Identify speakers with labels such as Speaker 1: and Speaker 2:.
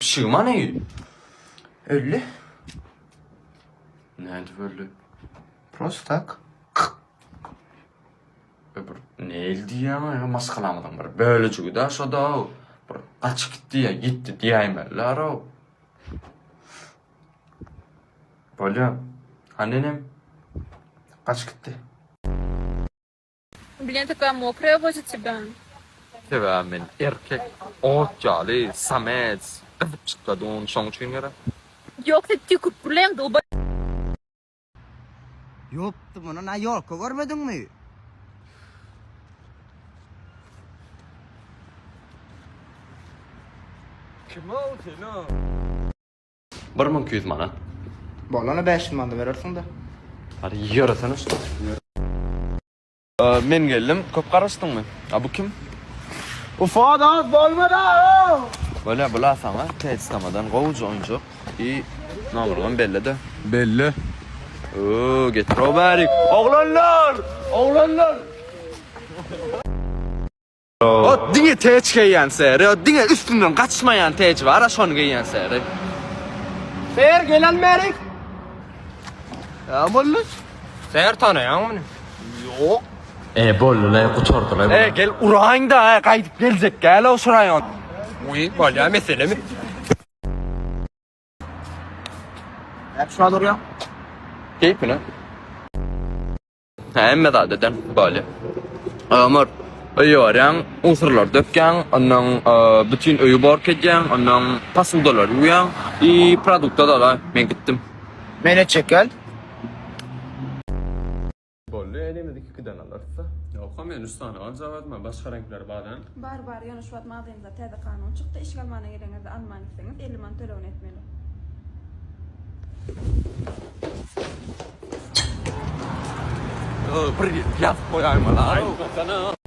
Speaker 1: Pişirma ne?
Speaker 2: Öyle.
Speaker 1: Nerede böyle?
Speaker 2: Просто так.
Speaker 1: Ne eldi ya? Maskalamadan var. Böyle çünkü de aşağıda o. Kaç gitti diyeyimler o. Böyle. Annenim. Kaç gitti?
Speaker 3: Блин, такая мокрая возле тебя.
Speaker 1: Sevemen erkek. Otcalı, samet. Kıvıp çıkadı onun son için yere.
Speaker 3: Yok, ты тыкут, блин, долбоёб.
Speaker 4: Yoktu bunu na yolku görmedin mi?
Speaker 1: Kim o seni? 1200 manat.
Speaker 2: Bolana 5 manda verirsin da.
Speaker 1: Hadi yarasana usta. Men geldim. Köp karıştın mı? Bu kim?
Speaker 2: Ufadan bolmadı.
Speaker 1: Böyle bula sana testamadan kovucu oyuncu. İyi. Namurgan belli de. Belli. Oo, getir o bari. Oğlanlar! Oğlanlar! O dine teç giyen seri, o dine üstünden kaçmayan teç var, ha şonu giyen seri.
Speaker 2: Fer gelen merik.
Speaker 1: Ya bolluk.
Speaker 2: Ser tanıyan mı?
Speaker 1: Yok.
Speaker 5: Bollulay kuçordular.
Speaker 1: Gel urağın da kaydıp gelecek, gel o şurayan.
Speaker 2: Uy, bolya mesele mi? Hep şuna duruyor.
Speaker 1: Keyfine. Emme da deden böyle. Amur. Öýörän, unsurlar dökýän, ondan bütün öýü bar ketýän, ondan pasyldalar ýuýan, produkta da men gittim.
Speaker 2: Mene çekel.
Speaker 1: Bolly elimdeki 2 dana alarsa. Yok, men üstüne alacağım etme, başka renkler badan.
Speaker 6: Bar yana şu atma adayımda tədə kanun çıktı. İşgal mana yerine alman istəniz 50 man töləvün etmeli.
Speaker 1: Привет, я в пояйма. Ай, пацана.